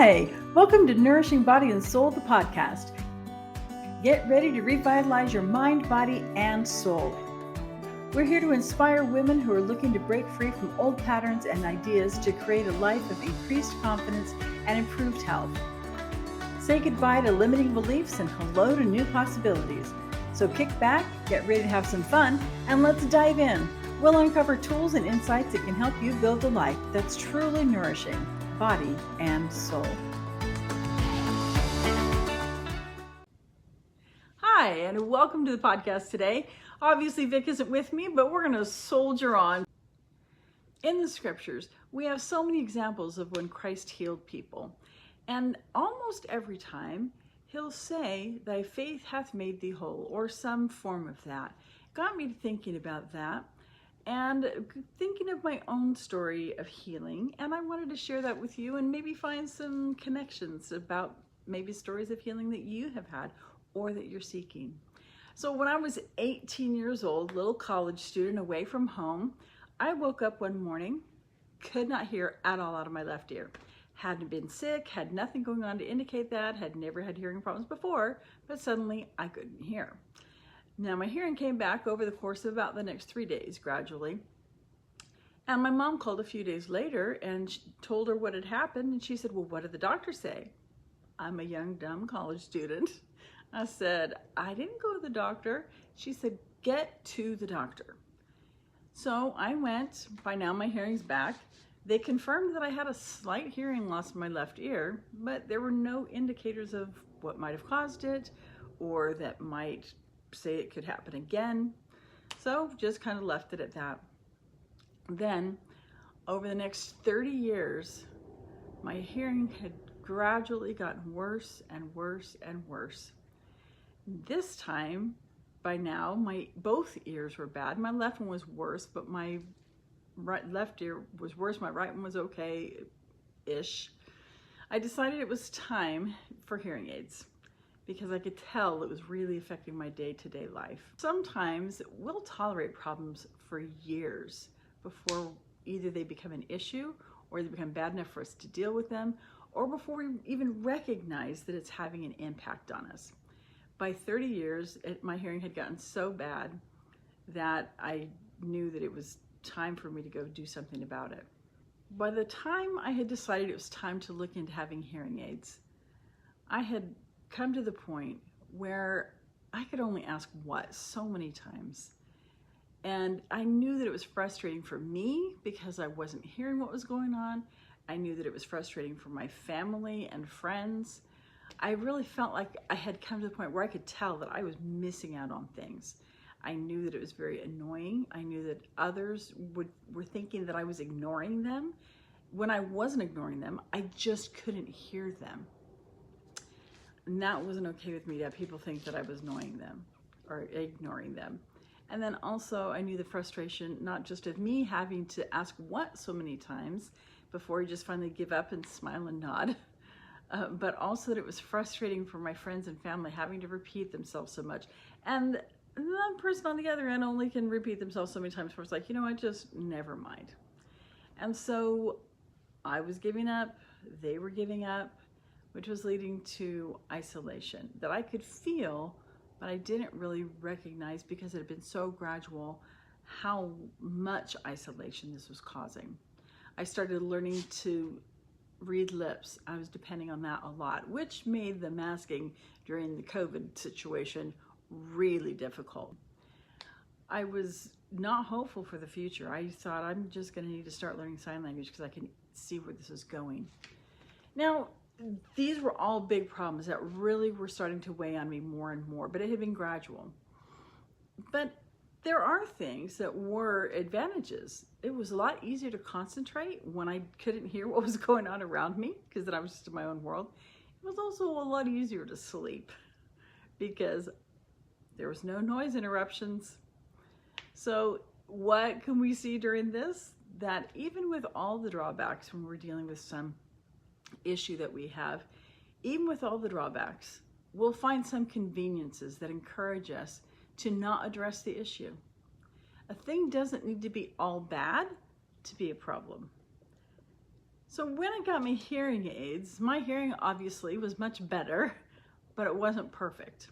Hi, welcome to Nourishing Body and Soul, the podcast. Get ready to revitalize your mind, body, and soul. We're here to inspire women who are looking to break free from old patterns and ideas to create a life of increased confidence and improved health. Say goodbye to limiting beliefs and hello to new possibilities. So kick back, get ready to have some fun, and let's dive in. We'll uncover tools and insights that can help you build a life that's truly nourishing, body and soul. Hi, and welcome to the podcast today. Obviously, Vic isn't with me, but we're going to soldier on. In the scriptures, we have so many examples of when Christ healed people. And almost every time, he'll say, "Thy faith hath made thee whole," or some form of that. Got me thinking about that and thinking of my own story of healing. And I wanted to share that with you and maybe find some connections about maybe stories of healing that you have had or that you're seeking. So when I was 18 years old, little college student away from home, I woke up one morning, could not hear at all out of my left ear. Hadn't been sick, had nothing going on to indicate that, had never had hearing problems before, but suddenly I couldn't hear. Now my hearing came back over the course of about the next 3 days gradually. And my mom called a few days later and told her what had happened. And she said, "Well, what did the doctor say?" I'm a young, dumb college student. I said, "I didn't go to the doctor." She said, "Get to the doctor." So I went. By now my hearing's back. They confirmed that I had a slight hearing loss in my left ear, but there were no indicators of what might have caused it or that might say it could happen again. So just kind of left it at that. Then over the next 30 years, my hearing had gradually gotten worse and worse and worse. This time, by now, my both ears were bad. My left one was worse, but my left ear was worse. My right one was okay-ish. I decided it was time for hearing aids because I could tell it was really affecting my day-to-day life. Sometimes we'll tolerate problems for years before either they become an issue or they become bad enough for us to deal with them, or before we even recognize that it's having an impact on us. By 30 years, my hearing had gotten so bad that I knew that it was time for me to go do something about it. By the time I had decided it was time to look into having hearing aids, I had come to the point where I could only ask what so many times. And I knew that it was frustrating for me because I wasn't hearing what was going on. I knew that it was frustrating for my family and friends. I really felt like I had come to the point where I could tell that I was missing out on things. I knew that it was very annoying. I knew that others were thinking that I was ignoring them. When I wasn't ignoring them, I just couldn't hear them. And that wasn't okay with me, to have people think that I was annoying them or ignoring them. And then also I knew the frustration, not just of me having to ask what so many times before you just finally give up and smile and nod, but also that it was frustrating for my friends and family having to repeat themselves so much. And that person on the other end only can repeat themselves so many times before it's like, I just never mind. And so I was giving up, they were giving up, which was leading to isolation that I could feel, but I didn't really recognize because it had been so gradual how much isolation this was causing. I started learning to read lips. I was depending on that a lot, which made the masking during the COVID situation really difficult. I was not hopeful for the future. I thought I'm just going to need to start learning sign language because I can see where this is going. Now, these were all big problems that really were starting to weigh on me more and more, but it had been gradual. But there are things that were advantages. It was a lot easier to concentrate when I couldn't hear what was going on around me because then I was just in my own world. It was also a lot easier to sleep because there was no noise interruptions. So what can we see during this? That even with all the drawbacks when we're dealing with some issue that we have, even with all the drawbacks, we'll find some conveniences that encourage us to not address the issue. A thing doesn't need to be all bad to be a problem. So when I got my hearing aids, my hearing obviously was much better, but it wasn't perfect.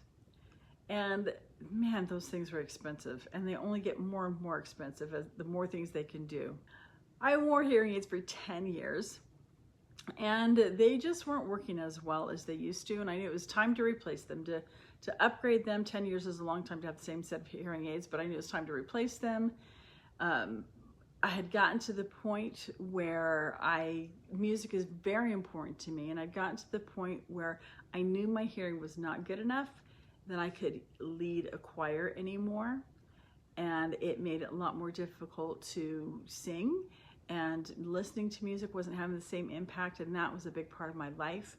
And man, those things were expensive, and they only get more and more expensive as the more things they can do. I wore hearing aids for 10 years, and they just weren't working as well as they used to, and I knew it was time to replace them, to upgrade them. 10 years is a long time to have the same set of hearing aids, but I knew it was time to replace them. I had gotten to the point where music is very important to me, and I'd gotten to the point where I knew my hearing was not good enough that I could lead a choir anymore, and it made it a lot more difficult to sing, and listening to music wasn't having the same impact, and that was a big part of my life.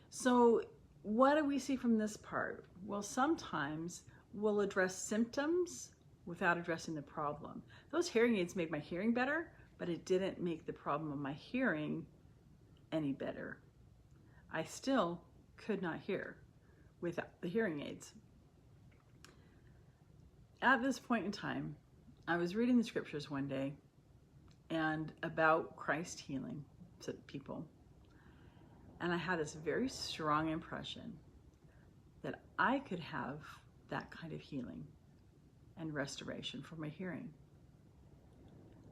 So what do we see from this part? Well, sometimes we'll address symptoms without addressing the problem. Those hearing aids made my hearing better, but it didn't make the problem of my hearing any better. I still could not hear without the hearing aids. At this point in time, I was reading the scriptures one day and about Christ healing people. And I had this very strong impression that I could have that kind of healing and restoration for my hearing.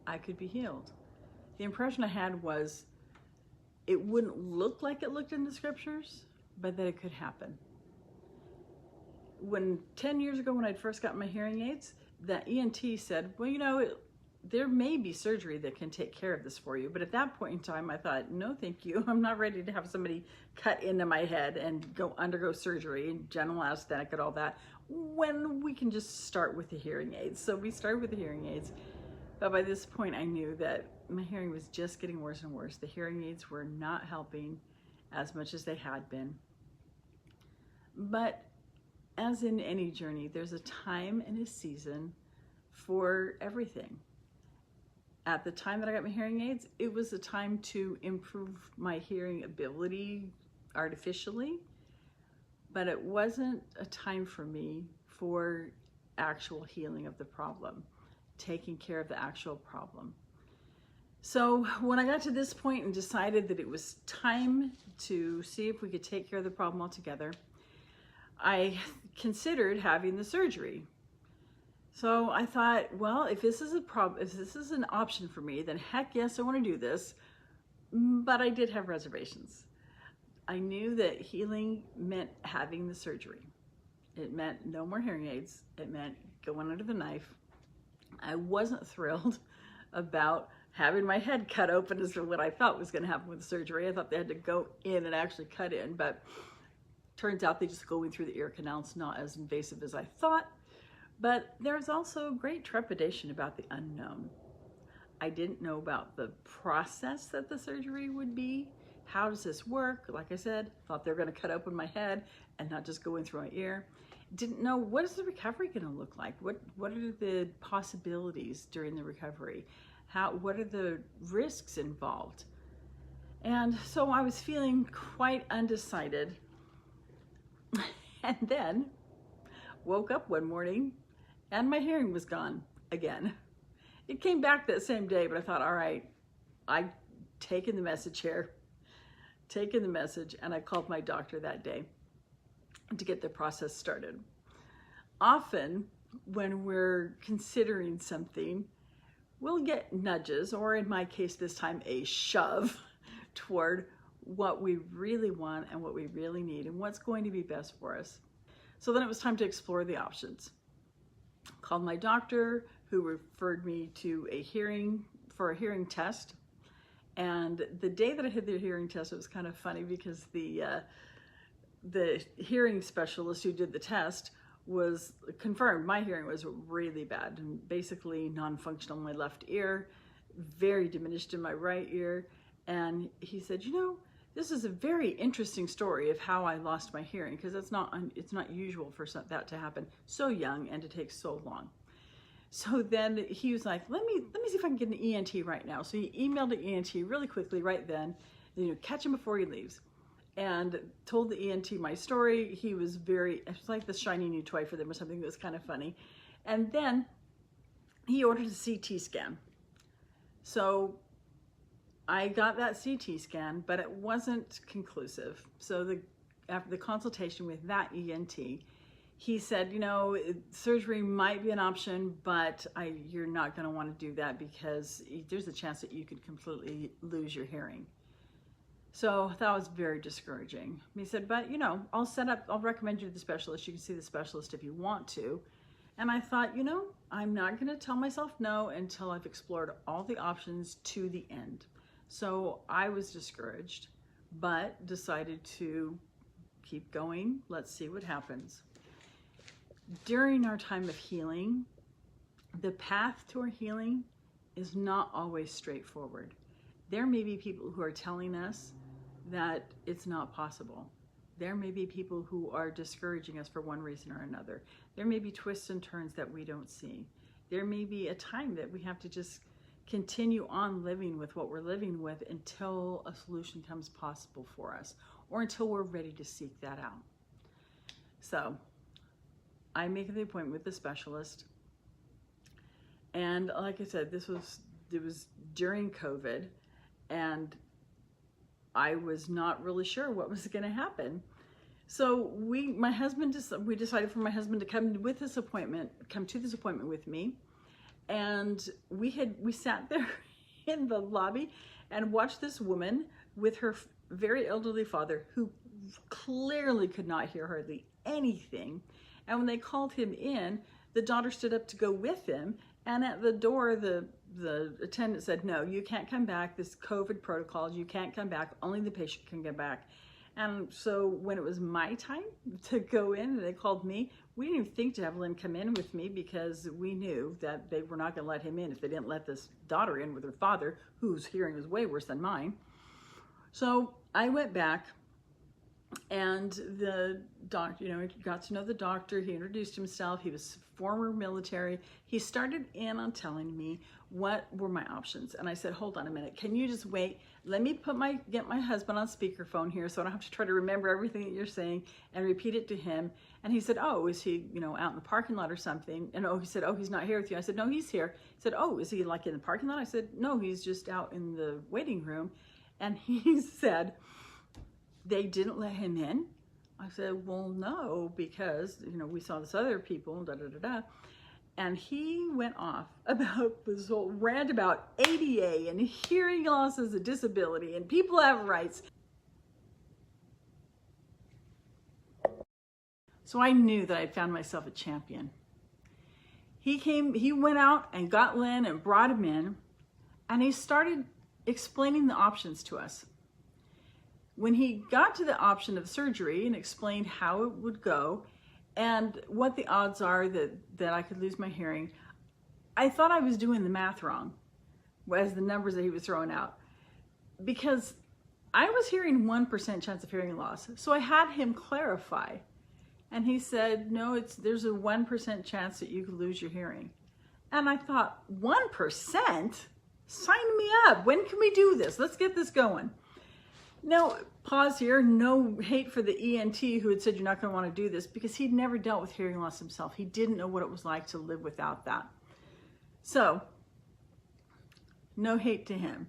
I could be healed. The impression I had was it wouldn't look like it looked in the scriptures, but that it could happen. 10 years ago when I'd first got my hearing aids, the ENT said, well, there may be surgery that can take care of this for you. But at that point in time, I thought, no, thank you. I'm not ready to have somebody cut into my head and undergo surgery and general anesthetic and all that, when we can just start with the hearing aids. So we started with the hearing aids. But by this point, I knew that my hearing was just getting worse and worse. The hearing aids were not helping as much as they had been. But as in any journey, there's a time and a season for everything. At the time that I got my hearing aids, it was a time to improve my hearing ability artificially, but it wasn't a time for me for actual healing of the problem, taking care of the actual problem. So when I got to this point and decided that it was time to see if we could take care of the problem altogether, I considered having the surgery. So I thought, well, if this is an option for me, then heck yes, I want to do this. But I did have reservations. I knew that healing meant having the surgery. It meant no more hearing aids. It meant going under the knife. I wasn't thrilled about having my head cut open as to what I thought was going to happen with the surgery. I thought they had to go in and actually cut in, but turns out they just go in through the ear canal. It's not as invasive as I thought. But there's also great trepidation about the unknown. I didn't know about the process that the surgery would be. How does this work? Like I said, thought they were going to cut open my head and not just go in through my ear. Didn't know, what is the recovery going to look like? What are the possibilities during the recovery? What are the risks involved? And so I was feeling quite undecided. And then woke up one morning and my hearing was gone again. It came back that same day, but I thought, all right, I've taken the message here, and I called my doctor that day to get the process started. Often when we're considering something, we'll get nudges, or in my case this time, a shove toward what we really want and what we really need and what's going to be best for us. So then it was time to explore the options. Called my doctor, who referred me to a hearing test. And the day that I had the hearing test, it was kind of funny because the hearing specialist who did the test was confirmed my hearing was really bad and basically non-functional in my left ear, very diminished in my right ear. And he said, this is a very interesting story of how I lost my hearing, because it's not usual for that to happen so young and to take so long. So then he was like, let me see if I can get an ENT right now. So he emailed an ENT really quickly right then, catch him before he leaves, and told the ENT my story. He was it's like the shiny new toy for them or something that was kind of funny. And then he ordered a CT scan. So I got that CT scan, but it wasn't conclusive. So after the consultation with that ENT, he said, you know, surgery might be an option, but you're not going to want to do that because there's a chance that you could completely lose your hearing. So that was very discouraging. He said, but you know, I'll recommend you to the specialist. You can see the specialist if you want to. And I thought, you know, I'm not going to tell myself no until I've explored all the options to the end. So I was discouraged, but decided to keep going. Let's see what happens. During our time of healing, the path to our healing is not always straightforward. There may be people who are telling us that it's not possible. There may be people who are discouraging us for one reason or another. There may be twists and turns that we don't see. There may be a time that we have to just continue on living with what we're living with until a solution comes possible for us, or until we're ready to seek that out. So I make the appointment with the specialist. And like I said, it was during COVID, and I was not really sure what was going to happen. So we decided for my husband to come to this appointment with me. And we sat there in the lobby and watched this woman with her very elderly father, who clearly could not hear hardly anything. And when they called him in, the daughter stood up to go with him. And at the door, the attendant said, no, you can't come back. This COVID protocols, you can't come back. Only the patient can get back. And so when it was my time to go in and they called me, we didn't even think to have Lynn come in with me, because we knew that they were not going to let him in if they didn't let this daughter in with her father, whose hearing was way worse than mine. So I went back, and the doctor, you know, got to know the doctor. He introduced himself. He was former military. He started in on telling me what were my options. And I said, hold on a minute. Can you just wait? Let me get my husband on speakerphone here so I don't have to try to remember everything that you're saying and repeat it to him. And he said, oh, is he, you know, out in the parking lot or something? And he said, oh, he's not here with you. I said, no, he's here. He said, oh, is he like in the parking lot? I said, no, he's just out in the waiting room. And he said, they didn't let him in. I said, well, no, because, you know, we saw this other people, da, da, da, da. And he went off about this whole rant about ADA and hearing loss as a disability and people have rights. So I knew that I'd found myself a champion. He went out and got Lynn and brought him in, and he started explaining the options to us. When he got to the option of surgery and explained how it would go and what the odds are that I could lose my hearing, I thought I was doing the math wrong as the numbers that he was throwing out, because I was hearing 1% chance of hearing loss. So I had him clarify, and he said, no, there's a 1% chance that you could lose your hearing. And I thought, 1%? Sign me up. When can we do this? Let's get this going. Now, pause here. No hate for the ENT who had said you're not going to want to do this, because he'd never dealt with hearing loss himself. He didn't know what it was like to live without that. So, no hate to him.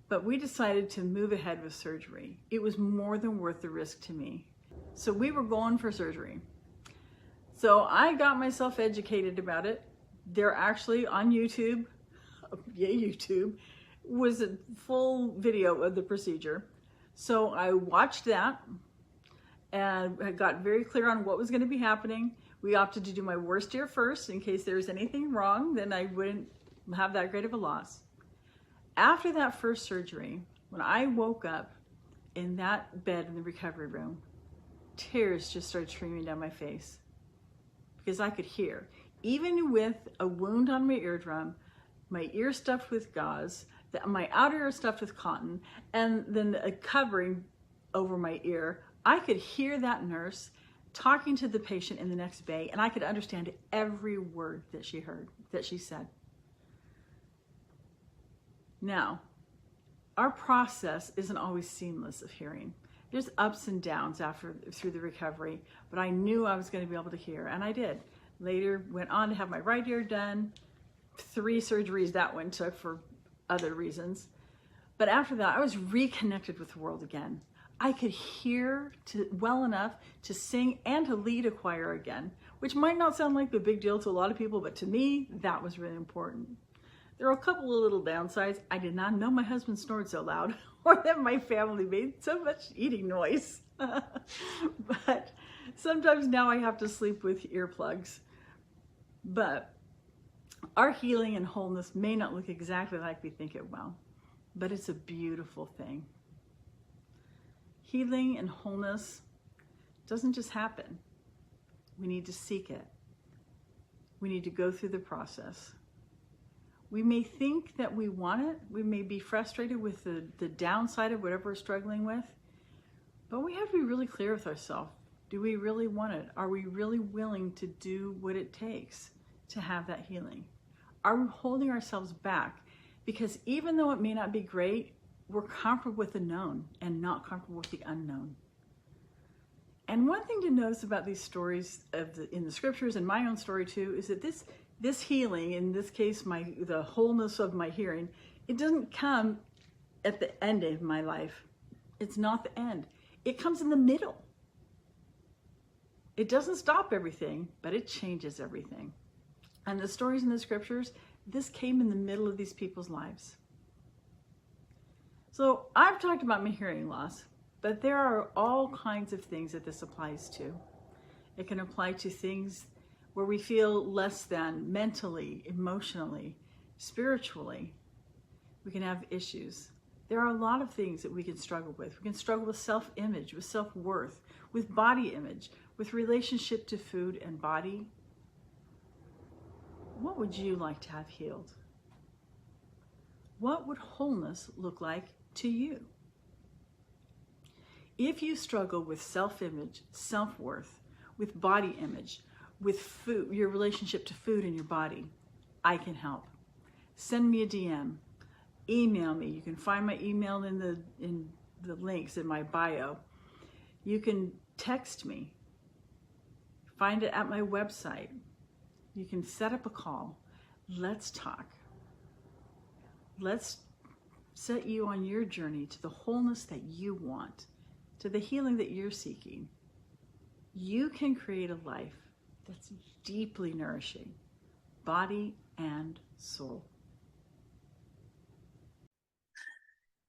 But we decided to move ahead with surgery. It was more than worth the risk to me. So we were going for surgery. So I got myself educated about it. They're actually on YouTube. Yay, YouTube. Was a full video of the procedure. So I watched that and I got very clear on what was going to be happening. We opted to do my worst ear first in case there was anything wrong, then I wouldn't have that great of a loss. After that first surgery, when I woke up in that bed in the recovery room, tears just started streaming down my face, because I could hear. Even with a wound on my eardrum, my ear stuffed with gauze, my outer ear stuffed with cotton, and then a covering over my ear, I could hear that nurse talking to the patient in the next bay, and I could understand every word that she said. Now, our process isn't always seamless of hearing. There's ups and downs through the recovery, but I knew I was going to be able to hear, and I did. Later, went on to have my right ear done. 3 surgeries that one took for other reasons. But after that, I was reconnected with the world again. I could hear well enough to sing and to lead a choir again, which might not sound like a big deal to a lot of people, but to me, that was really important. There are a couple of little downsides. I did not know my husband snored so loud or that my family made so much eating noise. But sometimes now I have to sleep with earplugs. But our healing and wholeness may not look exactly like we think it will, but it's a beautiful thing. Healing and wholeness doesn't just happen. We need to seek it. We need to go through the process. We may think that we want it. We may be frustrated with the downside of whatever we're struggling with, but we have to be really clear with ourselves. Do we really want it? Are we really willing to do what it takes to have that healing? Are we holding ourselves back? Because even though it may not be great, we're comfortable with the known and not comfortable with the unknown. And one thing to notice about these stories in the scriptures and my own story too, is that this healing, in this case, the wholeness of my hearing, it doesn't come at the end of my life. It's not the end. It comes in the middle. It doesn't stop everything, but it changes everything. And the stories in the scriptures, this came in the middle of these people's lives. So I've talked about my hearing loss, but there are all kinds of things that this applies to. It can apply to things where we feel less than mentally, emotionally, spiritually. We can have issues. There are a lot of things that we can struggle with. We can struggle with self-image, with self-worth, with body image, with relationship to food and body. What would you like to have healed? What would wholeness look like to you? If you struggle with self-image, self-worth, with body image, with food, your relationship to food and your body, I can help. Send me a DM, email me. You can find my email in the links in my bio. You can text me, find it at my website. You can set up a call. Let's talk. Let's set you on your journey to the wholeness that you want, to the healing that you're seeking. You can create a life that's deeply nourishing, body and soul.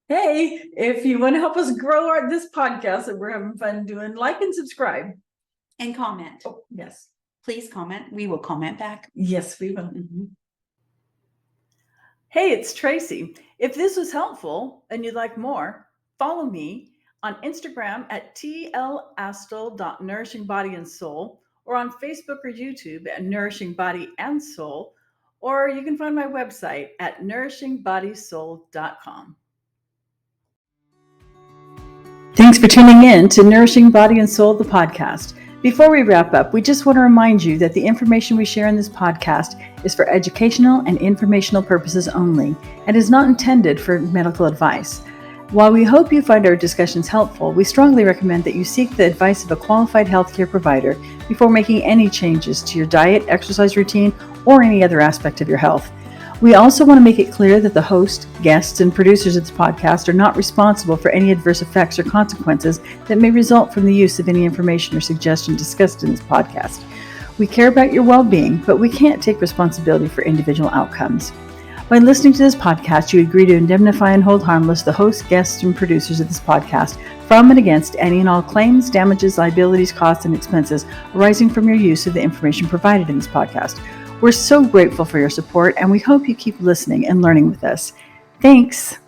Hey, if you want to help us grow this podcast that we're having fun doing, like and subscribe. And comment. Oh, yes. Please comment. We will comment back. Yes, we will. Mm-hmm. Hey, it's Tracy. If this was helpful and you'd like more, follow me on Instagram at tlastel.nourishingbodyansoul, or on Facebook or YouTube at Nourishing Body and Soul, or you can find my website at nourishingbodyssoul.com. Thanks for tuning in to Nourishing Body and Soul, the podcast. Before we wrap up, we just want to remind you that the information we share in this podcast is for educational and informational purposes only and is not intended for medical advice. While we hope you find our discussions helpful, we strongly recommend that you seek the advice of a qualified healthcare provider before making any changes to your diet, exercise routine, or any other aspect of your health. We also want to make it clear that the host, guests, and producers of this podcast are not responsible for any adverse effects or consequences that may result from the use of any information or suggestion discussed in this podcast. We care about your well-being, but we can't take responsibility for individual outcomes. By listening to this podcast, you agree to indemnify and hold harmless the hosts, guests, and producers of this podcast from and against any and all claims, damages, liabilities, costs, and expenses arising from your use of the information provided in this podcast. We're so grateful for your support, and we hope you keep listening and learning with us. Thanks.